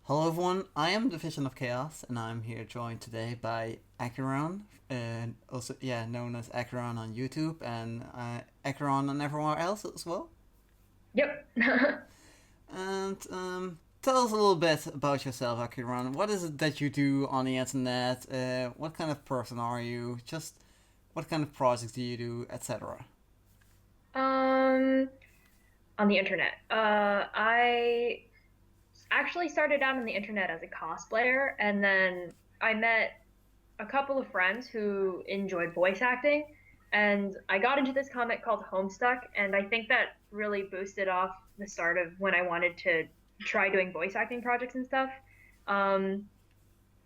Hello everyone, I am the Vision of Chaos, and I'm here joined today by Aki-ran, and also known as Aki-ran on YouTube, and Aki-ran on everywhere else as well. Yep. And tell us a little bit about yourself, Aki-ran. What is it that you do on the internet? What kind of person are you? Just what kind of projects do you do, etc. Um, on the internet. I actually started out on the internet as a cosplayer, and then I met a couple of friends who enjoyed voice acting, and I got into this comic called Homestuck, and I think that really boosted off the start of when I wanted to try doing voice acting projects and stuff. Um,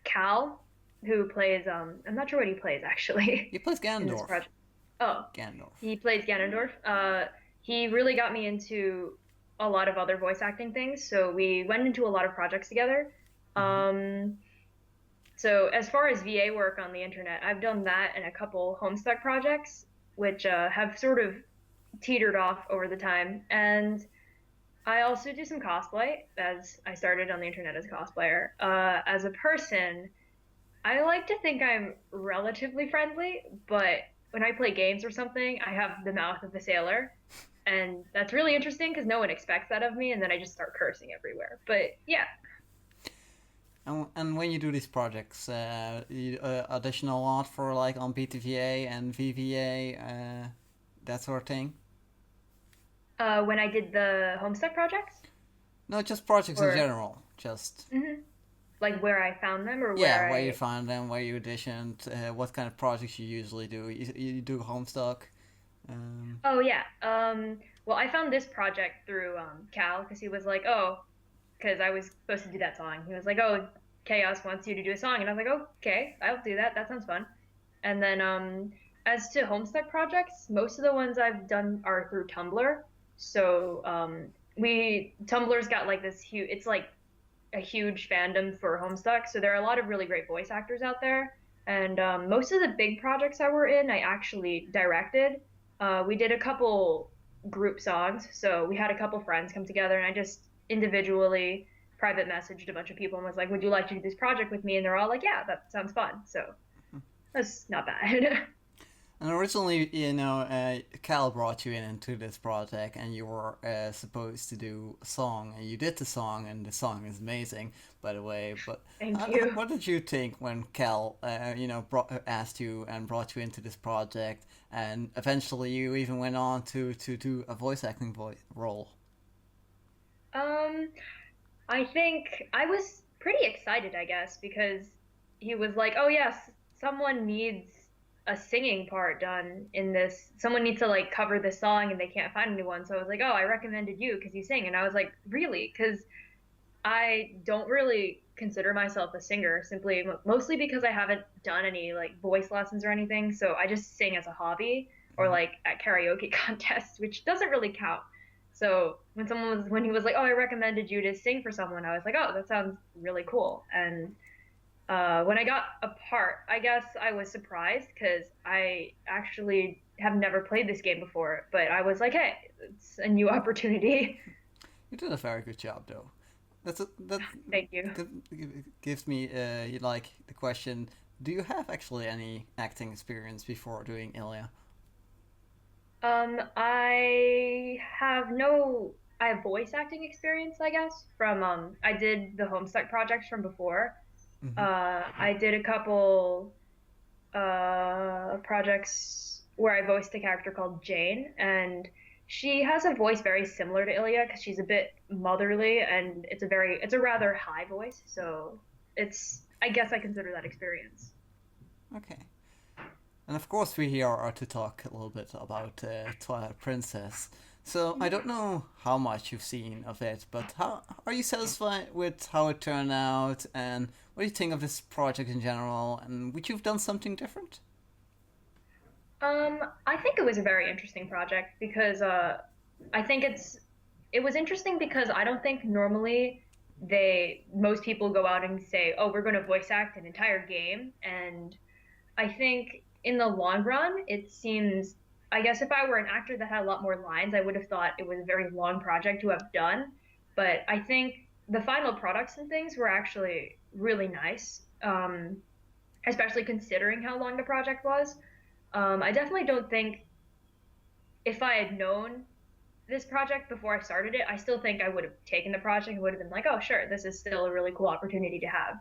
Cal, who plays I'm not sure what he plays actually He plays in this Ganondorf. project. Oh, Ganondorf. he plays Ganondorf. He really got me into a lot of other voice acting things, so we went into a lot of projects together. Mm-hmm. Um, so as far as VA work on the internet, I've done that and a couple Homestuck projects, which have sort of teetered off over the time. And I also do some cosplay, as I started on the internet as a cosplayer. As a person, I like to think I'm relatively friendly, but when I play games or something, I have the mouth of a sailor. And that's really interesting because no one expects that of me, and then I just start cursing everywhere. But yeah. And when you do these projects, you audition a lot for like on BTVA and VVA, that sort of thing. When I did the Homestuck projects, No, just projects in or general. Just mhm, like where I found them or yeah, where where you I. find them, where you auditioned, what kind of projects you usually do. You do Homestuck. Um, Oh yeah. Well, I found this project through Cal because he was like, oh, because I was supposed to do that song. He was like, oh, Chaos wants you to do a song, and I was like, okay, I'll do that. That sounds fun. And then as to Homestuck projects, most of the ones I've done are through Tumblr. So we Tumblr's got like this huge. It's like a huge fandom for Homestuck. So there are a lot of really great voice actors out there. And most of the big projects I were in, I actually directed. We did a couple group songs. So we had a couple friends come together, and I just individually private messaged a bunch of people and was like, "Would you like to do this project with me?" And they're all like, "Yeah, that sounds fun." So that's not bad. and originally, Cal brought you in into this project, and you were supposed to do a song, and you did the song, and the song is amazing, by the way. But Thank you. what did you think when Cal, asked you and brought you into this project, and eventually you even went on to do a voice acting role? Um, I think I was pretty excited, I guess, because he was like, "Oh yes, someone needs a singing part done in this. Someone needs to like cover this song and they can't find anyone." So I was like, "Oh, I recommended you because you sing." And I was like, "Really?" Because I don't really consider myself a singer, simply mostly because I haven't done any like voice lessons or anything. So I just sing as a hobby or Mm-hmm. like at karaoke contests, which doesn't really count. So when he was like, "Oh, I recommended you to sing for someone," I was like, "Oh, that sounds really cool." And when I got a part, I guess I was surprised because I actually have never played this game before, but I was like, "Hey, it's a new opportunity." You did a very good job, though. That Thank you. gives me like the question: do you have actually any acting experience before doing Ilia? I have voice acting experience, I guess, from I did the Homestuck projects from before. Mm-hmm. I did a couple projects where I voiced a character called Jane, and she has a voice very similar to Ilia because she's a bit motherly, and it's a rather high voice, so I guess I consider that experience. Okay. And of course, we here are to talk a little bit about Twilight Princess. So I don't know how much you've seen of it, but how are you satisfied with how it turned out, and what do you think of this project in general? And would you've done something different? I think it was a very interesting project because I think it was interesting because I don't think normally most people go out and say, "Oh, we're going to voice act an entire game," and I think in the long run, it seems, I guess if I were an actor that had a lot more lines, I would have thought it was a very long project to have done. But I think the final products and things were actually really nice, especially considering how long the project was. I definitely don't think if I had known this project before I started it, I still think I would have taken the project and would have been like, oh, sure, this is still a really cool opportunity to have.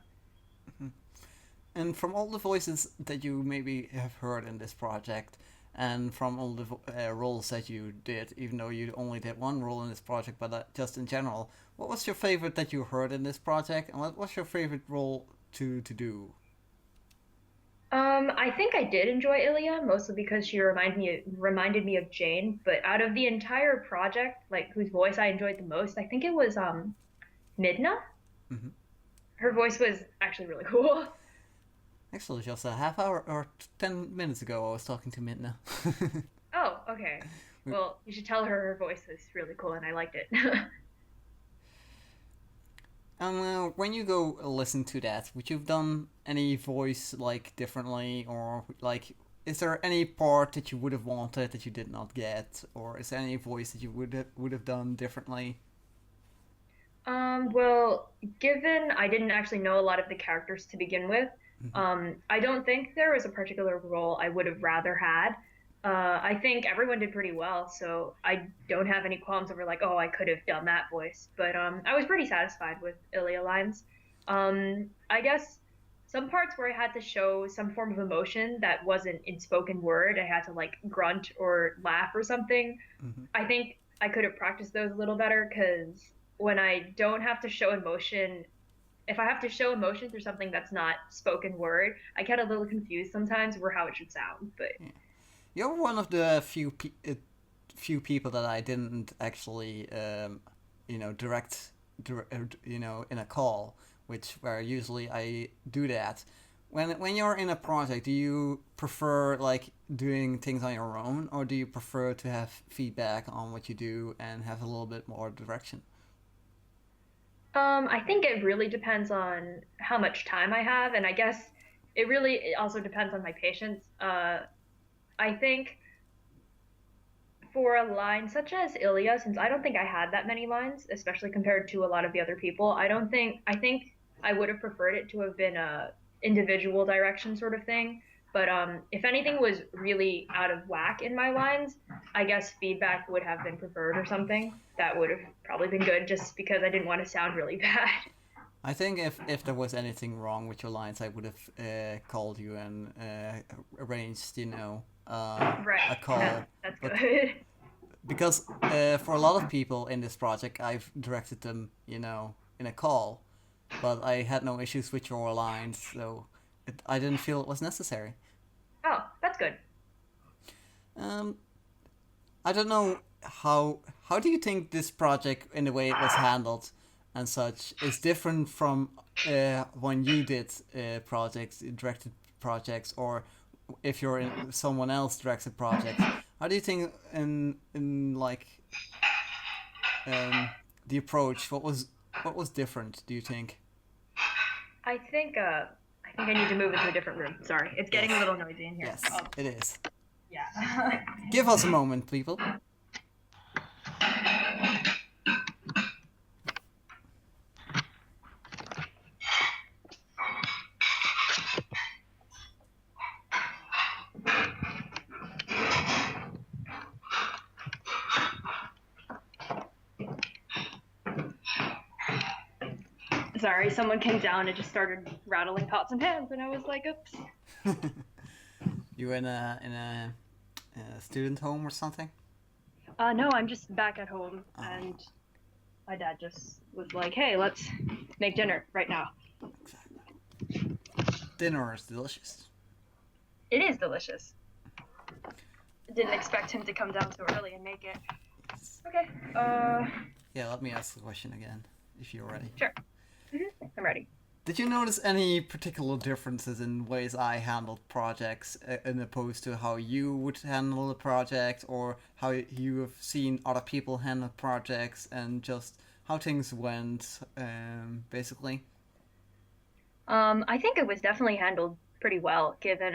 And from all the voices that you maybe have heard in this project, and from all the roles that you did, even though you only did one role in this project, but just in general, what was your favorite that you heard in this project, and what was your favorite role to do? I think I did enjoy Ilia mostly because she reminded me of Jane. But out of the entire project, like whose voice I enjoyed the most, I think it was Midna. Mm-hmm. Her voice was actually really cool. Actually, just a half hour or 10 minutes ago, I was talking to Midna. Oh, okay. Well, you should tell her her voice was really cool and I liked it. And when you go listen to that, would you've done any voice like differently, or like, is there any part that you would have wanted that you did not get, or is there any voice that you would have done differently? Well, given I didn't actually know a lot of the characters to begin with, Mm-hmm. I don't think there was a particular role I would have rather had. I think everyone did pretty well, so I don't have any qualms over like, oh, I could have done that voice. But I was pretty satisfied with Ilia lines. I guess some parts where I had to show some form of emotion that wasn't in spoken word, I had to like grunt or laugh or something. Mm-hmm. I think I could have practiced those a little better because when I don't have to show emotion, if I have to show emotion through something that's not spoken word, I get a little confused sometimes over how it should sound. But Yeah. You're one of the few people that I didn't actually, in a call, which where usually I do that. When you're in a project, do you prefer like doing things on your own, or do you prefer to have feedback on what you do and have a little bit more direction? I think it really depends on how much time I have, and I guess it also depends on my patience. I think for a line such as Ilia, since I don't think I had that many lines, especially compared to a lot of the other people, I think I would have preferred it to have been a individual direction sort of thing. But if anything was really out of whack in my lines, I guess feedback would have been preferred or something. That would have probably been good just because I didn't want to sound really bad. I think if there was anything wrong with your lines, I would have called you and arranged, Right. a call. That's But good. because for a lot of people in this project, I've directed them, in a call, but I had no issues with your lines, so I didn't feel it was necessary. Oh, that's good. Um, I don't know how do you think this project, in the way it was handled and such, is different from when you did directed projects, or if you're in someone else directed projects? How do you think in like um, the approach? What was different? Do you think? I think I need to move into a different room. Sorry, it's getting a Yes, little noisy in here. yes, Oh, it is. yeah. Give us a moment, people. Sorry, someone came down and just started rattling pots and pans, and I was like, oops. You in a student home or something? No, I'm just back at home, Oh, and my dad just was like, hey, let's make dinner right now. exactly. Dinner is delicious. It is delicious. Didn't expect him to come down so early and make it. Yes. Okay, Yeah, let me ask the question again, if you're ready. sure. I'm ready. Did you notice any particular differences in ways I handled projects in opposed to how you would handle a project, or how you have seen other people handle projects, and just how things went, basically? I think it was definitely handled pretty well, given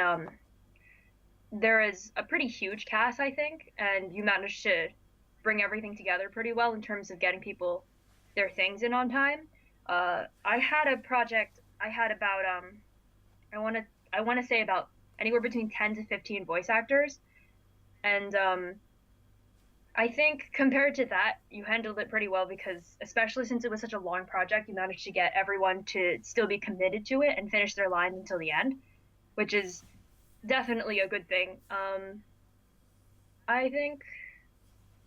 there is a pretty huge cast, I think, and you managed to bring everything together pretty well in terms of getting people their things in on time. I had a project. I had about I want to I want to say about anywhere between 10 to 15 voice actors, and I think compared to that, you handled it pretty well because, especially since it was such a long project, you managed to get everyone to still be committed to it and finish their lines until the end, which is definitely a good thing. I think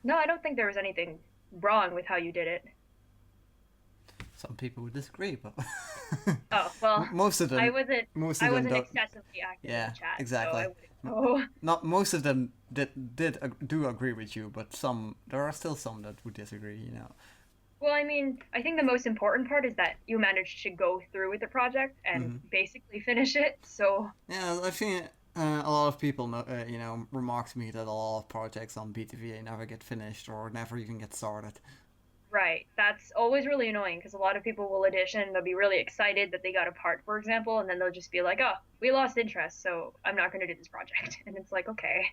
no, I don't think there was anything wrong with how you did it. Some people would disagree, but Oh, well, most of I them, wasn't most of I them wasn't don't. excessively active in the Yeah, chat, so I exactly. wouldn't know. Not most of them do agree with you, but some there are still some that would disagree. You know. Well, I mean, I think the most important part is that you managed to go through with the project and Hmm. basically finish it. So, Yeah, I've seen a lot of people, remark to me that a lot of projects on BTVA never get finished or never even get started. right, that's always really annoying because a lot of people will audition, they'll be really excited that they got a part, for example, and then they'll just be like, "Oh, we lost interest, so I'm not going to do this project." And it's like, "Okay."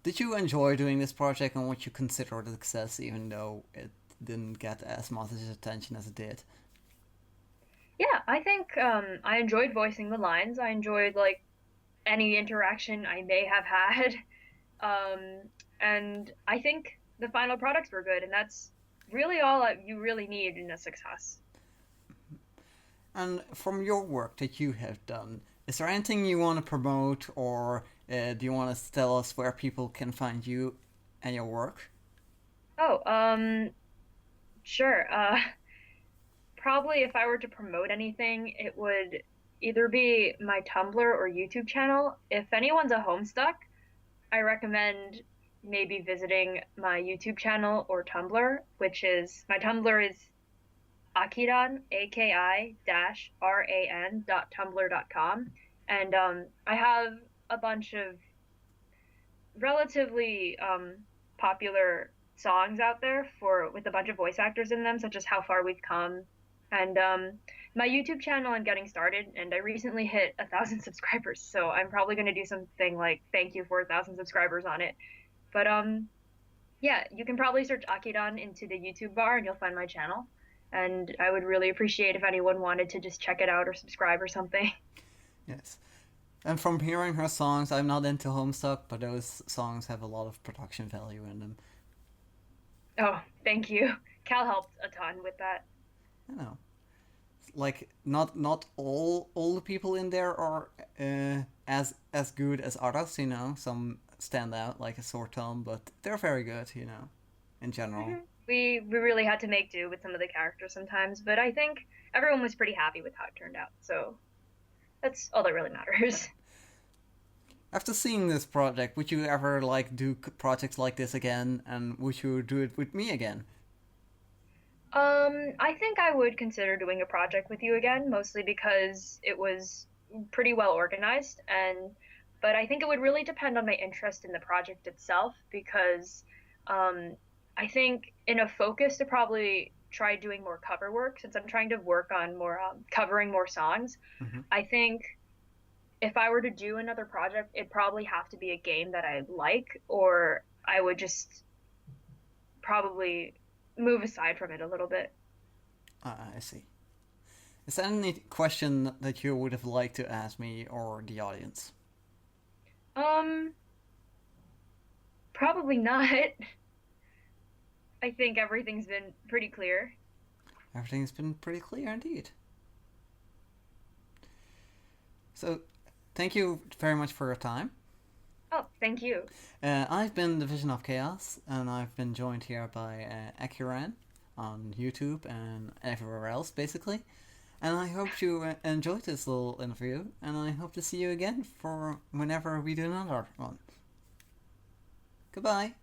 Did you enjoy doing this project and what you consider a success, even though it didn't get as much attention as it did? Yeah, I think I enjoyed voicing the lines. I enjoyed like any interaction I may have had. And I think the final products were good, and that's really all that you really need in a success. And from your work that you have done, is there anything you want to promote, or do you want to tell us where people can find you and your work? Oh, sure. Probably if I were to promote anything, it would either be my Tumblr or YouTube channel. If anyone's a Homestuck, I recommend maybe visiting my YouTube channel or Tumblr, which is my Tumblr is Aki-ran, AKI-RAN.tumblr.com. And I have a bunch of relatively popular songs out there for with a bunch of voice actors in them, such as How Far We've Come. And my YouTube channel, I'm getting started, and I recently hit 1,000 subscribers, so I'm probably going to do something like thank you for 1,000 subscribers on it. But yeah, you can probably search Akiran into the YouTube bar, and you'll find my channel. And I would really appreciate if anyone wanted to just check it out or subscribe or something. Yes. And from hearing her songs, I'm not into Homestuck, but those songs have a lot of production value in them. Oh, thank you. Cal helped a ton with that. You know, like not all the people in there are as good as others. You know, some stand out like a sore thumb, but they're very good. You know, in general. We really had to make do with some of the characters sometimes, but I think everyone was pretty happy with how it turned out. So that's all that really matters. After seeing this project, would you ever like do projects like this again, and would you do it with me again? I think I would consider doing a project with you again, mostly because it was pretty well organized and but I think it would really depend on my interest in the project itself because I think in a focus to probably try doing more cover work since I'm trying to work on more covering more songs. Mm-hmm. I think if I were to do another project, it'd probably have to be a game that I like, or I would just probably move aside from it a little bit. I see. Is there any question that you would have liked to ask me or the audience? Um, Probably not. I think everything's been pretty clear. Everything's been pretty clear indeed. So, thank you very much for your time. Oh, thank you. I've been the Vision of Chaos, and I've been joined here by Aki-ran on YouTube and everywhere else, basically. And I hope you enjoyed this little interview, and I hope to see you again for whenever we do another one. Goodbye.